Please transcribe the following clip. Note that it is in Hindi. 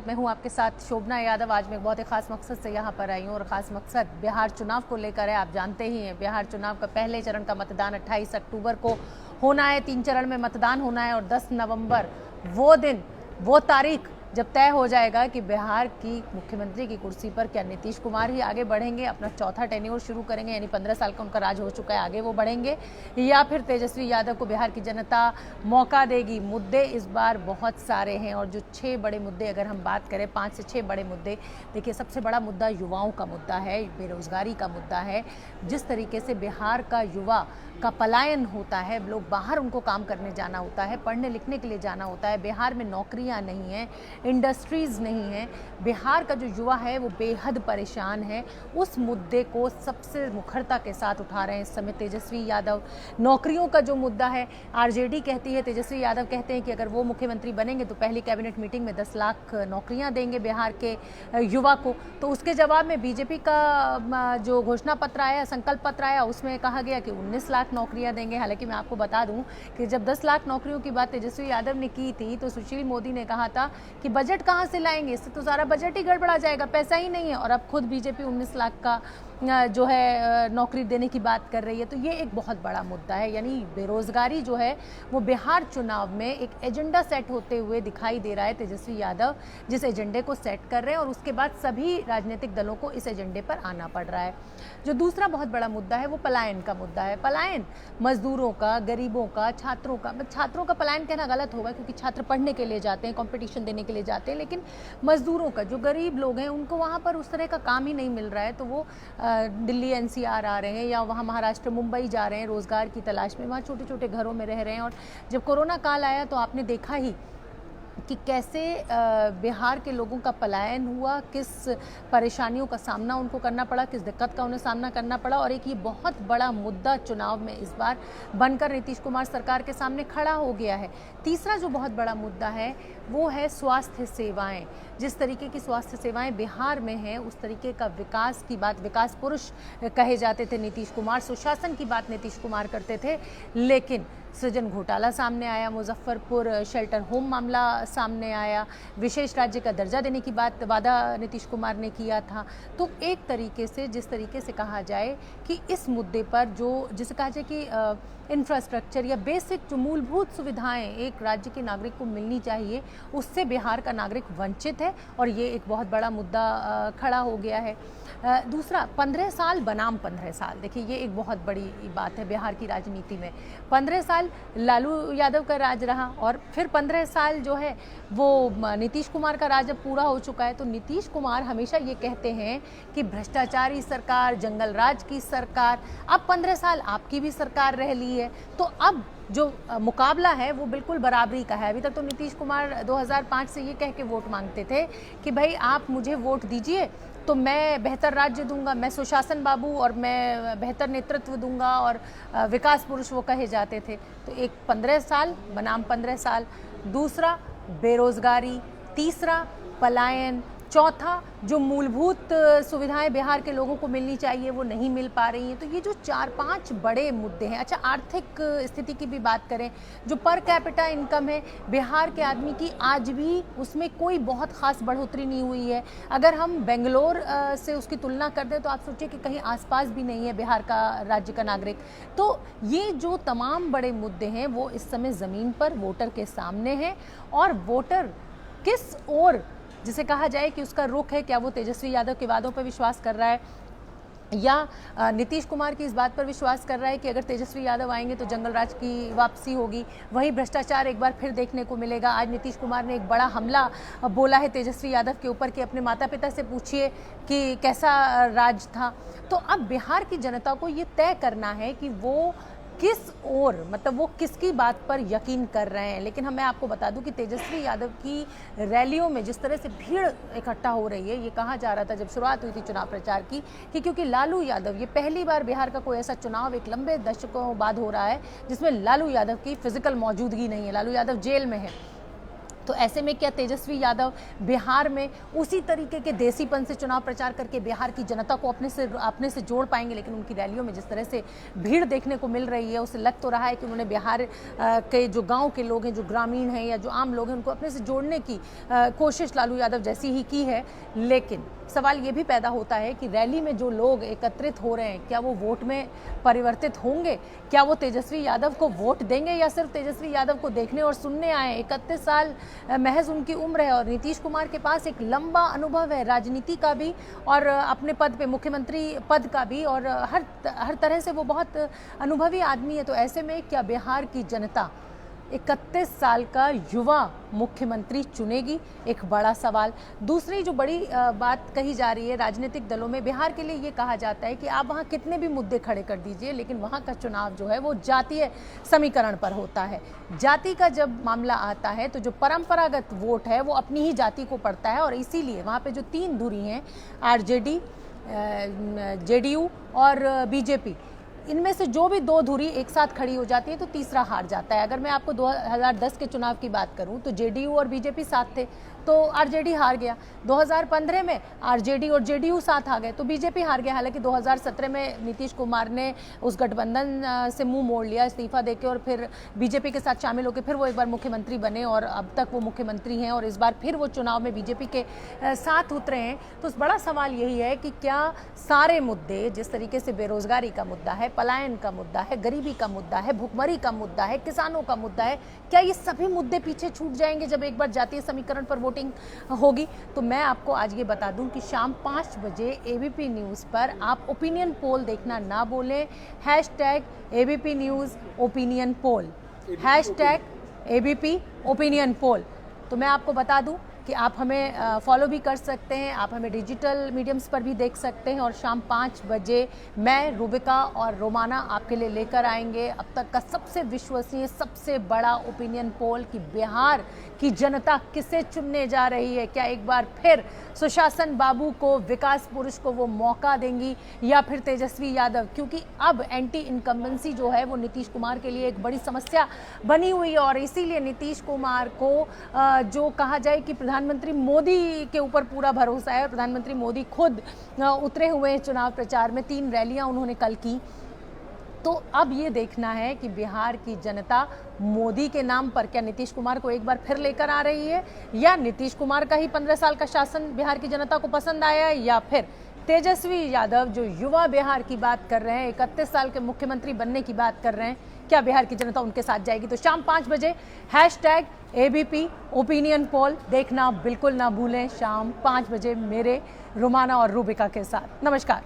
मैं हूं आपके साथ शोभना यादव। आज मैं बहुत ही खास मकसद से यहां पर आई हूं और खास मकसद बिहार चुनाव को लेकर है। आप जानते ही हैं बिहार चुनाव का पहले चरण का मतदान 28 अक्टूबर को होना है। 3 चरण में मतदान होना है और 10 नवंबर वो दिन, वो तारीख जब तय हो जाएगा कि बिहार की मुख्यमंत्री की कुर्सी पर क्या नीतीश कुमार ही आगे बढ़ेंगे, अपना चौथा टेन्योर शुरू करेंगे, यानी 15 साल का उनका राज हो चुका है, आगे वो बढ़ेंगे, या फिर तेजस्वी यादव को बिहार की जनता मौका देगी। मुद्दे इस बार बहुत सारे हैं और जो 6 बड़े मुद्दे अगर हम बात करें, 5 से 6 बड़े मुद्दे, देखिए सबसे बड़ा मुद्दा युवाओं का मुद्दा है, बेरोजगारी का मुद्दा है। जिस तरीके से बिहार का युवा का पलायन होता है, लोग बाहर उनको काम करने जाना होता है, पढ़ने लिखने के लिए जाना होता है, बिहार में नौकरियां नहीं हैं, इंडस्ट्रीज़ नहीं हैं, बिहार का जो युवा है वो बेहद परेशान है। उस मुद्दे को सबसे मुखरता के साथ उठा रहे हैं इस समय तेजस्वी यादव। नौकरियों का जो मुद्दा है, आरजेडी कहती है, तेजस्वी यादव कहते हैं कि अगर वो मुख्यमंत्री बनेंगे तो पहली कैबिनेट मीटिंग में 10 लाख नौकरियां देंगे बिहार के युवा को। तो उसके जवाब में बीजेपी का जो घोषणा पत्र आया, संकल्प पत्र आया, उसमें कहा गया कि 19 लाख नौकरियां देंगे। हालांकि मैं आपको बता दूं कि जब 10 लाख नौकरियों की बात तेजस्वी यादव ने की थी तो सुशील मोदी ने कहा था कि बजट कहां से लाएंगे, इससे तो सारा बजट ही गड़बड़ा जाएगा, पैसा ही नहीं है। और अब खुद बीजेपी 19 लाख का जो है नौकरी देने की बात कर रही है। तो ये एक बहुत बड़ा मुद्दा है, यानी बेरोजगारी जो है वो बिहार चुनाव में एक एजेंडा सेट होते हुए दिखाई दे रहा है। तेजस्वी यादव जिस एजेंडे को सेट कर रहे हैं और उसके बाद सभी राजनीतिक दलों को इस एजेंडे पर आना पड़ रहा है। जो दूसरा बहुत बड़ा मुद्दा है वो पलायन का मुद्दा है। पलायन मजदूरों का, गरीबों का, छात्रों का, छात्रों का पलायन कहना गलत होगा क्योंकि छात्र पढ़ने के लिए जाते हैं, कंपटीशन देने के लिए जाते हैं, लेकिन मजदूरों का, जो गरीब लोग हैं, उनको वहाँ पर उस तरह का काम ही नहीं मिल रहा है, तो वो दिल्ली एनसीआर आ रहे हैं या वहाँ महाराष्ट्र, मुंबई जा रहे हैं रोज़गार की तलाश में, वहाँ छोटे छोटे घरों में रह रहे हैं। और जब कोरोना काल आया तो आपने देखा ही कि कैसे बिहार के लोगों का पलायन हुआ, किस परेशानियों का सामना उनको करना पड़ा, किस दिक्कत का उन्हें सामना करना पड़ा। और एक ये बहुत बड़ा मुद्दा चुनाव में इस बार बनकर नीतीश कुमार सरकार के सामने खड़ा हो गया है। तीसरा जो बहुत बड़ा मुद्दा है वो है स्वास्थ्य सेवाएं। जिस तरीके की स्वास्थ्य सेवाएं बिहार में हैं, उस तरीके का विकास की बात, विकास पुरुष कहे जाते थे नीतीश कुमार, सुशासन की बात नीतीश कुमार करते थे, लेकिन सृजन घोटाला सामने आया, मुजफ्फरपुर शेल्टर होम मामला सामने आया, विशेष राज्य का दर्जा देने की बात वादा नीतीश कुमार ने किया था। तो एक तरीके से, जिस तरीके से कहा जाए कि इस मुद्दे पर जो जिसे कहा जाए कि इंफ्रास्ट्रक्चर या बेसिक जो मूलभूत सुविधाएं एक राज्य के नागरिक को मिलनी चाहिए, उससे बिहार का नागरिक वंचित है और ये एक बहुत बड़ा मुद्दा खड़ा हो गया है। दूसरा, 15 साल बनाम 15 साल, देखिए ये एक बहुत बड़ी बात है बिहार की राजनीति में। 15 साल लालू यादव का राज रहा और फिर 15 साल जो है वो नीतीश कुमार का राज अब पूरा हो चुका है। तो नीतीश कुमार हमेशा ये कहते हैं कि भ्रष्टाचारी सरकार, जंगल राज की सरकार, अब 15 साल आपकी भी सरकार रह ली है, तो अब जो मुकाबला है वो बिल्कुल बराबरी का है। अभी तक तो नीतीश कुमार 2005 से ये कह के वोट मांगते थे कि भाई आप मुझे वोट दीजिए तो मैं बेहतर राज्य दूंगा, मैं सुशासन बाबू और मैं बेहतर नेतृत्व दूंगा, और विकास पुरुष वो कहे जाते थे। तो एक 15 साल बनाम 15 साल, दूसरा बेरोजगारी, तीसरा पलायन, चौथा जो मूलभूत सुविधाएं बिहार के लोगों को मिलनी चाहिए वो नहीं मिल पा रही हैं। तो ये जो 4-5 बड़े मुद्दे हैं। अच्छा, आर्थिक स्थिति की भी बात करें, जो पर कैपिटा इनकम है बिहार के आदमी की, आज भी उसमें कोई बहुत खास बढ़ोतरी नहीं हुई है। अगर हम बेंगलोर से उसकी तुलना कर दें तो आप सोचिए कि कहीं आसपास भी नहीं है बिहार का राज्य का नागरिक। तो ये जो तमाम बड़े मुद्दे हैं वो इस समय ज़मीन पर वोटर के सामने हैं और वोटर किस ओर, जिसे कहा जाए कि उसका रुख है, क्या वो तेजस्वी यादव के वादों पर विश्वास कर रहा है या नीतीश कुमार की इस बात पर विश्वास कर रहा है कि अगर तेजस्वी यादव आएंगे तो जंगल राज की वापसी होगी, वही भ्रष्टाचार एक बार फिर देखने को मिलेगा। आज नीतीश कुमार ने एक बड़ा हमला बोला है तेजस्वी यादव के ऊपर कि अपने माता पिता से पूछिए कि कैसा राज था। तो अब बिहार की जनता को ये तय करना है कि वो किस ओर, मतलब वो किसकी बात पर यकीन कर रहे हैं। लेकिन मैं आपको बता दूं कि तेजस्वी यादव की रैलियों में जिस तरह से भीड़ इकट्ठा हो रही है, ये कहा जा रहा था जब शुरुआत हुई थी चुनाव प्रचार की कि क्योंकि लालू यादव, ये पहली बार बिहार का कोई ऐसा चुनाव एक लंबे दशकों बाद हो रहा है जिसमें लालू यादव की फिजिकल मौजूदगी नहीं है, लालू यादव जेल में है। तो ऐसे में क्या तेजस्वी यादव बिहार में उसी तरीके के देसीपन से चुनाव प्रचार करके बिहार की जनता को अपने से जोड़ पाएंगे? लेकिन उनकी रैलियों में जिस तरह से भीड़ देखने को मिल रही है, उससे लग तो रहा है कि उन्होंने बिहार के जो गांव के लोग हैं, जो ग्रामीण हैं या जो आम लोग हैं, उनको अपने से जोड़ने की कोशिश लालू यादव जैसी ही की है। लेकिन सवाल ये भी पैदा होता है कि रैली में जो लोग एकत्रित हो रहे हैं, क्या वो वोट में परिवर्तित होंगे? क्या वो तेजस्वी यादव को वोट देंगे या सिर्फ तेजस्वी यादव को देखने और सुनने आए? 31 साल महज उनकी उम्र है और नीतीश कुमार के पास एक लंबा अनुभव है राजनीति का भी और अपने पद पे मुख्यमंत्री पद का भी, और हर तरह से वो बहुत अनुभवी आदमी है। तो ऐसे में क्या बिहार की जनता 31 साल का युवा मुख्यमंत्री चुनेगी? एक बड़ा सवाल। दूसरी जो बड़ी बात कही जा रही है राजनीतिक दलों में, बिहार के लिए ये कहा जाता है कि आप वहाँ कितने भी मुद्दे खड़े कर दीजिए, लेकिन वहाँ का चुनाव जो है वो जातीय समीकरण पर होता है। जाति का जब मामला आता है तो जो परंपरागत वोट है वो अपनी ही जाति को पड़ता है, और इसीलिए वहाँ पे जो 3 धुरी हैं, आरजेडी, जेडीयू और बीजेपी, इनमें से जो भी 2 धुरी एक साथ खड़ी हो जाती है तो तीसरा हार जाता है। अगर मैं आपको 2010 के चुनाव की बात करूं तो जेडीयू और बीजेपी साथ थे तो आरजेडी हार गया। 2015 में आरजेडी और जेडीयू साथ आ गए तो बीजेपी हार गया। हालांकि 2017 में नीतीश कुमार ने उस गठबंधन से मुंह मोड़ लिया, इस्तीफा देके, और फिर बीजेपी के साथ शामिल होकर फिर वो एक बार मुख्यमंत्री बने और अब तक वो मुख्यमंत्री हैं, और इस बार फिर वो चुनाव में बीजेपी के साथ उतरे हैं। तो बड़ा सवाल यही है कि क्या सारे मुद्दे, जिस तरीके से बेरोजगारी का मुद्दा है, पलायन का मुद्दा है, गरीबी का मुद्दा है, भुखमरी का मुद्दा है, किसानों का मुद्दा है, क्या ये सभी मुद्दे पीछे छूट जाएंगे जब एक बार जातीय समीकरण पर वोटिंग होगी? तो मैं आपको आज ये बता दूं कि शाम 5 बजे एबीपी न्यूज़ पर आप ओपिनियन पोल देखना ना भूलें। #ABP news opinion poll, #ABP opinion poll. तो मैं आपको बता दूं कि आप हमें फॉलो भी कर सकते हैं, आप हमें डिजिटल मीडियम्स पर भी देख सकते हैं, और शाम 5 बजे मैं, रूबिका और रोमाना आपके लिए लेकर आएंगे अब तक का सबसे विश्वसनीय, सबसे बड़ा ओपिनियन पोल कि बिहार की जनता किसे चुनने जा रही है। क्या एक बार फिर सुशासन बाबू को, विकास पुरुष को वो मौका देंगी, या फिर तेजस्वी यादव? क्योंकि अब एंटी इनकम्बेंसी जो है वो नीतीश कुमार के लिए एक बड़ी समस्या बनी हुई है, और इसीलिए नीतीश कुमार को जो कहा जाए कि प्रधानमंत्री मोदी के ऊपर पूरा भरोसा है। प्रधानमंत्री मोदी खुद उतरे हुए हैं चुनाव प्रचार में, 3 रैलियां उन्होंने कल की। तो अब ये देखना है कि बिहार की जनता मोदी के नाम पर क्या नीतीश कुमार को एक बार फिर लेकर आ रही है, या नीतीश कुमार का ही 15 साल का शासन बिहार की जनता को पसंद आया है, या फिर तेजस्वी यादव जो युवा बिहार की बात कर रहे हैं, 31 साल के मुख्यमंत्री बनने की बात कर रहे हैं, क्या बिहार की जनता उनके साथ जाएगी? तो शाम 5 बजे #ABP ओपिनियन पोल देखना बिल्कुल ना भूलें, शाम 5 बजे मेरे, रोमाना और रूबिका के साथ। नमस्कार।